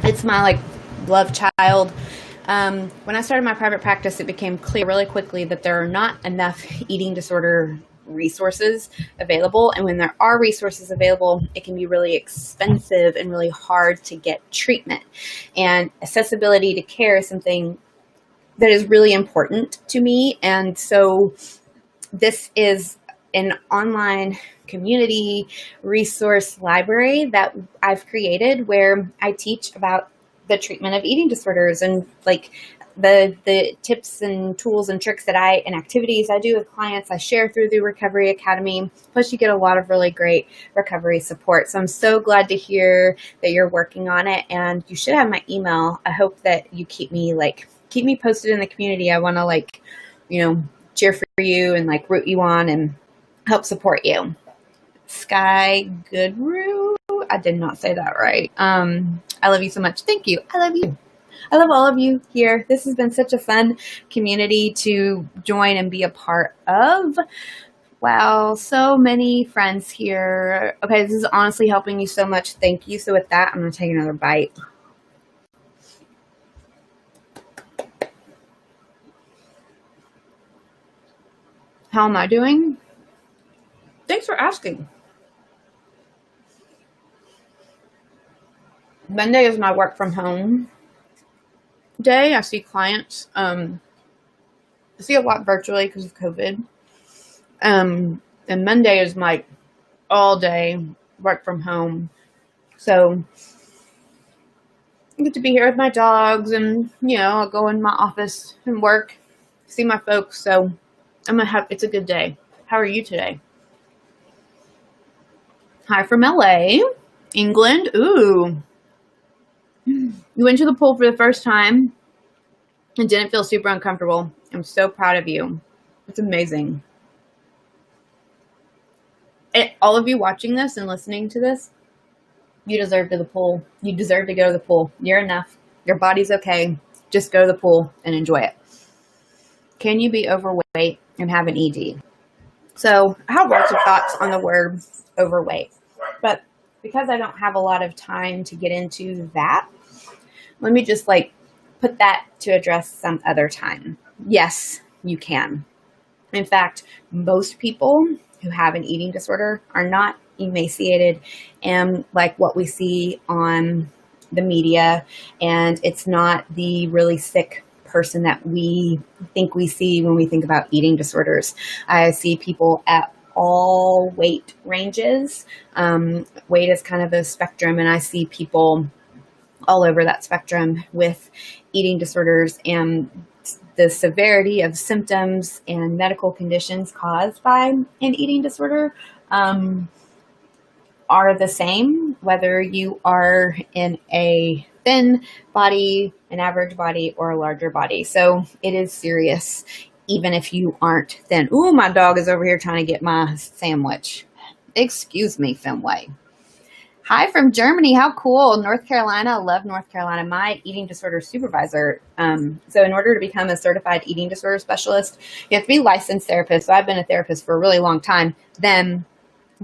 It's my like love child. When I started my private practice, it became clear really quickly that there are not enough eating disorder resources available. And when there are resources available, it can be really expensive and really hard to get treatment. And accessibility to care is something that is really important to me. And so this is an online community resource library that I've created where I teach about the treatment of eating disorders and like the tips and tools and tricks and activities I do with clients I share through the Recovery Academy. Plus you get a lot of really great recovery support. So I'm so glad to hear that you're working on it, and you should have my email. I hope that you keep me posted in the community. I want to cheer for you and root you on and help support you. Sky Goodrue. I did not say that right. I love you so much. Thank you. I love you. I love all of you here. This has been such a fun community to join and be a part of. Wow, so many friends here. Okay, this is honestly helping you so much. Thank you. So with that, I'm going to take another bite. How am I doing? Thanks for asking. Monday is my work from home day. I see clients. I see a lot virtually because of COVID. And Monday is my all day work from home. So I get to be here with my dogs, and I'll go in my office and work, see my folks. So it's a good day. How are you today? Hi from LA, England. Ooh. You went to the pool for the first time and didn't feel super uncomfortable. I'm so proud of you. It's amazing. And all of you watching this and listening to this, you deserve to the pool. You deserve to go to the pool. You're enough. Your body's okay. Just go to the pool and enjoy it. Can you be overweight and have an ED? So I have lots of thoughts on the word overweight, but because I don't have a lot of time to get into that, let me just put that to address some other time. Yes, you can. In fact, most people who have an eating disorder are not emaciated and like what we see on the media, and it's not the really sick person that we think we see when we think about eating disorders. I see people at all weight ranges. Weight is kind of a spectrum, and I see people all over that spectrum with eating disorders, and the severity of symptoms and medical conditions caused by an eating disorder are the same, whether you are in a thin body, an average body, or a larger body. So it is serious, even if you aren't thin. Ooh, my dog is over here trying to get my sandwich. Excuse me, Finway. Hi from Germany. How cool. North Carolina. I love North Carolina. My eating disorder supervisor. So in order to become a certified eating disorder specialist, you have to be a licensed therapist. So I've been a therapist for a really long time. Then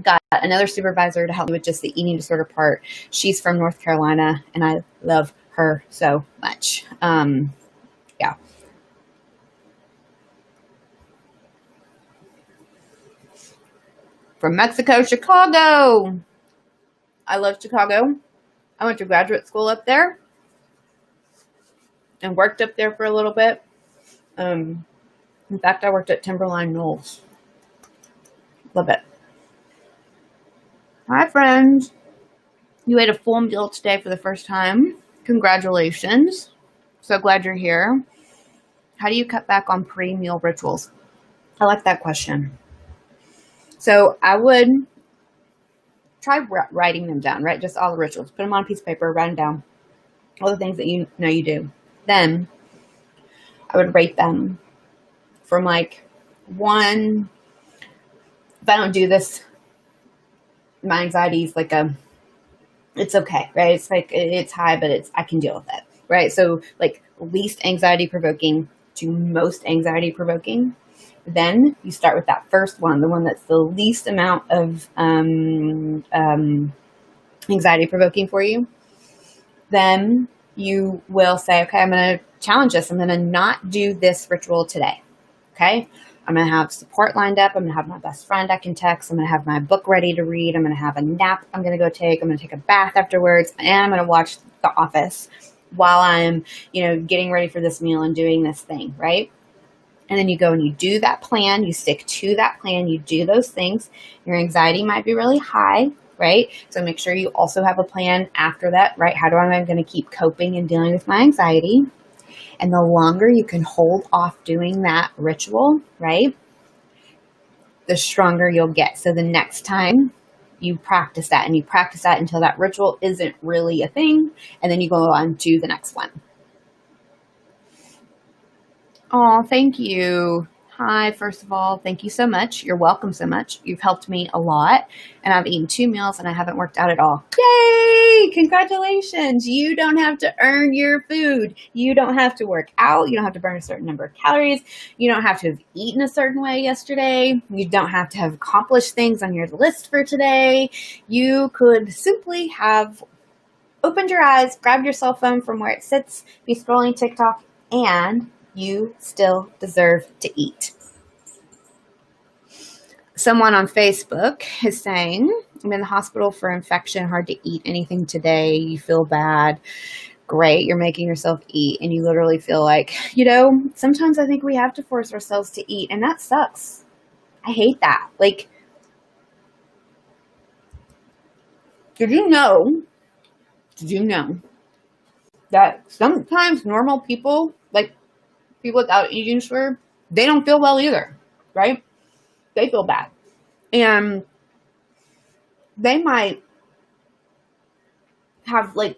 got another supervisor to help me with just the eating disorder part. She's from North Carolina, and I love her so much. Yeah. From Mexico, Chicago. I love Chicago. I went to graduate school up there and worked up there for a little bit. In fact, I worked at Timberline Knolls. Love it. Hi, friends. You ate a full meal today for the first time. Congratulations. So glad you're here. How do you cut back on pre-meal rituals? I like that question. So I would try writing them down, right? Just all the rituals. Put them on a piece of paper, write them down. All the things that you know you do. Then I would rate them from 1. If I don't do this, my anxiety is it's okay, right? It's it's high, but I can deal with it, right? So least anxiety provoking to most anxiety provoking. Then you start with that first one, the one that's the least amount of anxiety provoking for you. Then you will say, okay, I'm going to challenge this. I'm going to not do this ritual today. Okay. I'm going to have support lined up. I'm going to have my best friend I can text. I'm going to have my book ready to read. I'm going to have a nap I'm going to go take. I'm going to take a bath afterwards, and I'm going to watch The Office while I'm, getting ready for this meal and doing this thing. Right. And then you go and you do that plan. You stick to that plan. You do those things. Your anxiety might be really high, right? So make sure you also have a plan after that, right? How am I going to keep coping and dealing with my anxiety? And the longer you can hold off doing that ritual, right, the stronger you'll get. So the next time you practice that, and you practice that until that ritual isn't really a thing, and then you go on to the next one. Oh, thank you. Hi, first of all, thank you so much. You're welcome so much. You've helped me a lot, and I've eaten 2 meals and I haven't worked out at all. Yay! Congratulations. You don't have to earn your food. You don't have to work out. You don't have to burn a certain number of calories. You don't have to have eaten a certain way yesterday. You don't have to have accomplished things on your list for today. You could simply have opened your eyes, grabbed your cell phone from where it sits, be scrolling TikTok, and you still deserve to eat. Someone on Facebook is saying, I'm in the hospital for infection, hard to eat anything today. You feel bad. Great, you're making yourself eat. And you literally feel like, sometimes I think we have to force ourselves to eat, and that sucks. I hate that. Like, did you know that sometimes normal people, like people without eating disorder, they don't feel well either, right? They feel bad. And they might have a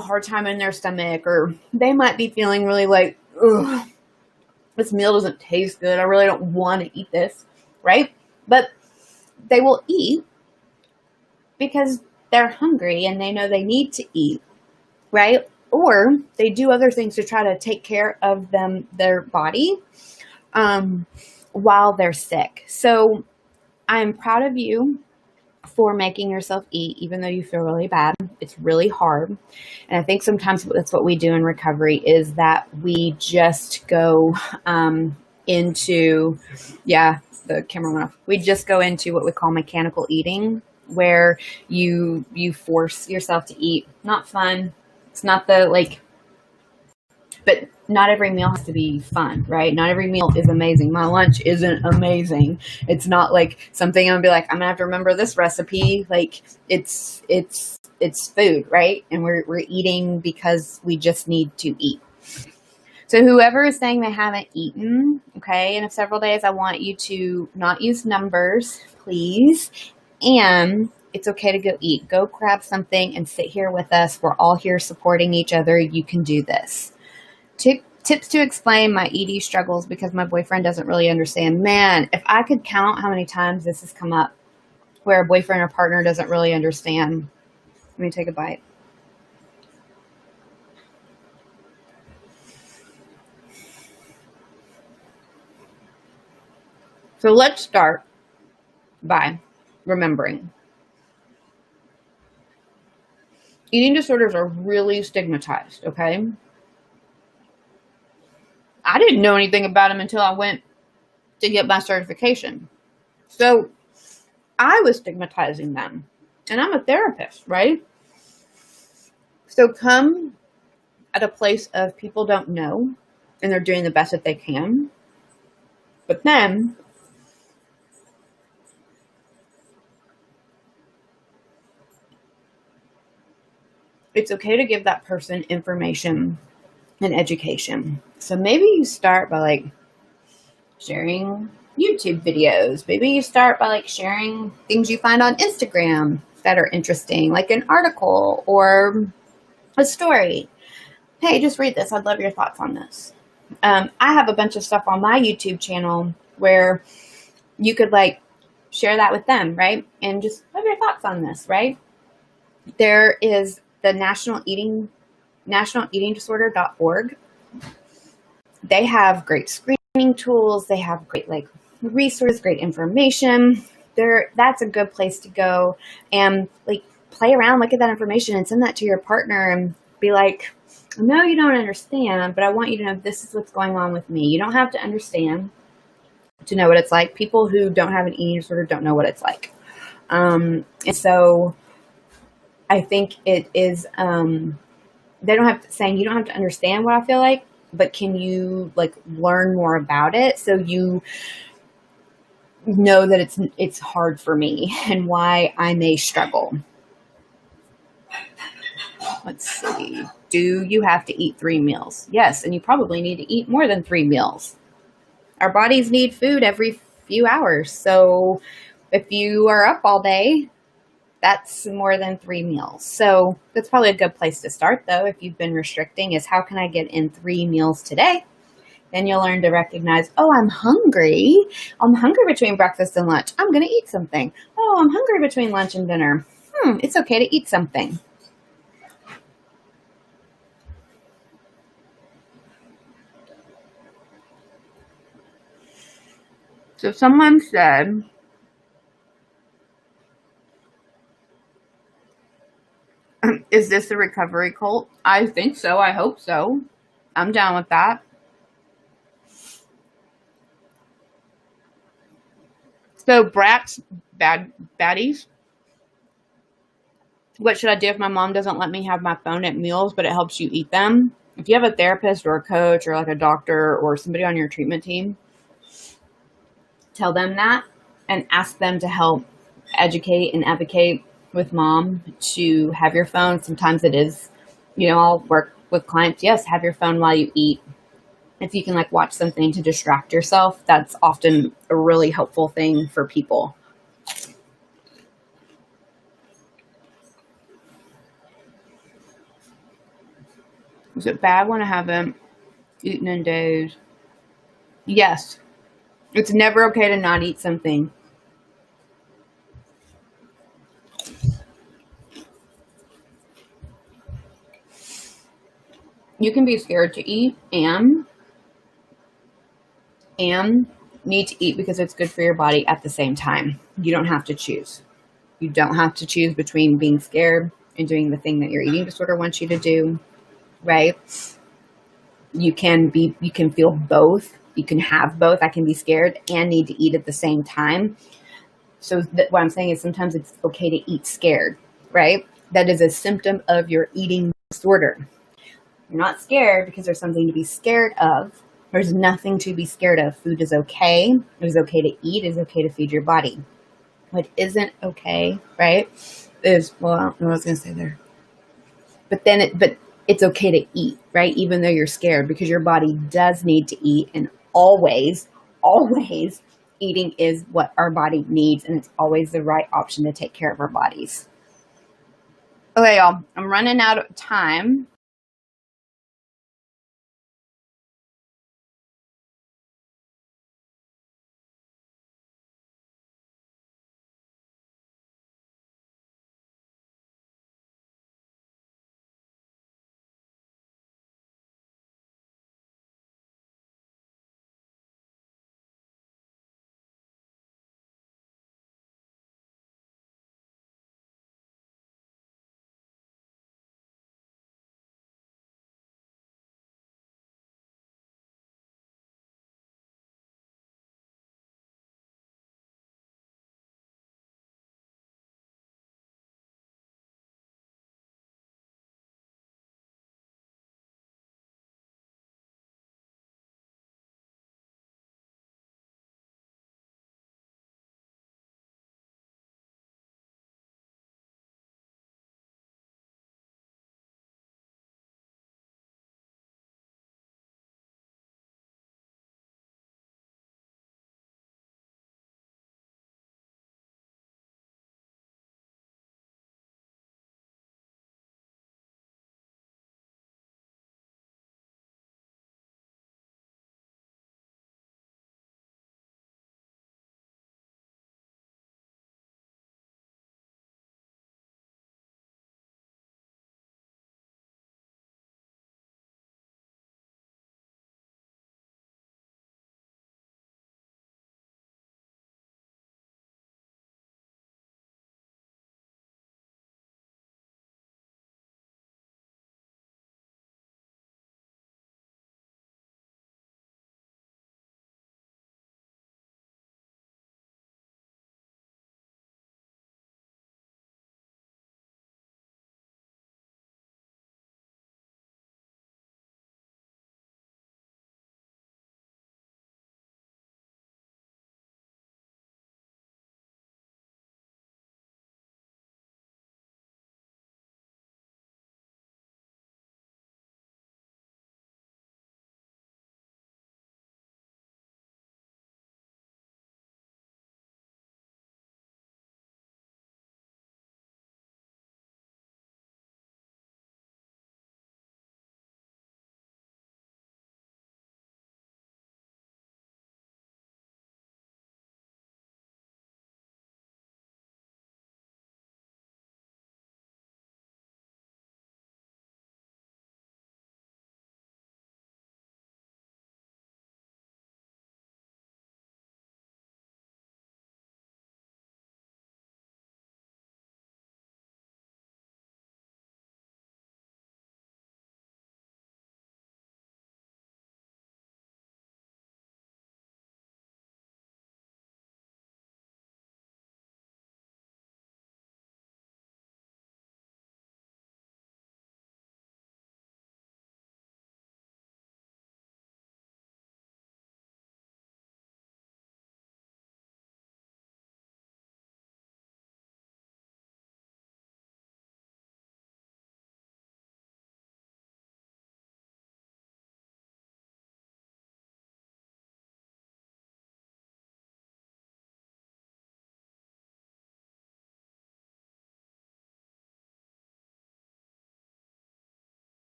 hard time in their stomach, or they might be feeling really like, ugh, this meal doesn't taste good. I really don't want to eat this, right? But they will eat because they're hungry and they know they need to eat, right? Or they do other things to try to take care of their body while they're sick. So I'm proud of you for making yourself eat, even though you feel really bad. It's really hard. And I think sometimes that's what we do in recovery, is that we just go into, the camera went off. We just go into what we call mechanical eating, where you force yourself to eat. Not fun. It's not but not every meal has to be fun, right? Not every meal is amazing. My lunch isn't amazing. It's not like something I'm gonna be like, I'm gonna have to remember this recipe. Like it's food, right? And we're eating because we just need to eat. So whoever is saying they haven't eaten, okay, in several days, I want you to not use numbers, please. And it's okay to go eat. Go grab something and sit here with us. We're all here supporting each other. You can do this. Tips to explain my ED struggles because my boyfriend doesn't really understand. Man, if I could count how many times this has come up where a boyfriend or partner doesn't really understand. Let me take a bite. So let's start by remembering. Eating disorders are really stigmatized, okay? I didn't know anything about them until I went to get my certification. So I was stigmatizing them. And I'm a therapist, right? So come at a place of people don't know and they're doing the best that they can. But then it's okay to give that person information and education. So maybe you start by sharing YouTube videos. Maybe you start by sharing things you find on Instagram that are interesting, like an article or a story. Hey, just read this. I'd love your thoughts on this. I have a bunch of stuff on my YouTube channel where you could share that with them, right? And just have your thoughts on this, right? There is the nationaleatingdisorder.org. They have great screening tools. They have great resources, great information. That's a good place to go and play around, look at that information and send that to your partner and be like, No, you don't understand, but I want you to know this is what's going on with me. You don't have to understand to know what it's like. People who don't have an eating disorder don't know what it's like. And so I think it is, they don't have to, saying you don't have to understand what I feel like, but can you like learn more about it so you know that it's hard for me and why I may struggle. Let's see. Do you have to eat 3 meals? Yes, and you probably need to eat more than 3 meals. Our bodies need food every few hours. So if you are up all day, that's more than 3 meals. So that's probably a good place to start, though, if you've been restricting, is how can I get in 3 meals today? Then you'll learn to recognize, oh, I'm hungry. I'm hungry between breakfast and lunch. I'm going to eat something. Oh, I'm hungry between lunch and dinner. It's okay to eat something. So someone said, is this a recovery cult? I think so. I hope so. I'm down with that. So brats, baddies. What should I do if my mom doesn't let me have my phone at meals, but it helps you eat them? If you have a therapist or a coach or like a doctor or somebody on your treatment team, tell them that and ask them to help educate and advocate with mom to have your phone. Sometimes it is, I'll work with clients. Yes, have your phone while you eat. If you can like watch something to distract yourself, that's often a really helpful thing for people. Is it bad when I haven't eaten in days? Yes. It's never okay to not eat something. You can be scared to eat and need to eat because it's good for your body at the same time. You don't have to choose. You don't have to choose between being scared and doing the thing that your eating disorder wants you to do, right? You can feel both. You can have both. I can be scared and need to eat at the same time. So what I'm saying is sometimes it's okay to eat scared, right? That is a symptom of your eating disorder. You're not scared because there's something to be scared of. There's nothing to be scared of. Food is okay. It is okay to eat. It is okay to feed your body. What isn't okay, right, is, well, I don't know what I was going to say there. But it's okay to eat, right? Even though you're scared, because your body does need to eat, and always eating is what our body needs, and it's always the right option to take care of our bodies. Okay, y'all, I'm running out of time.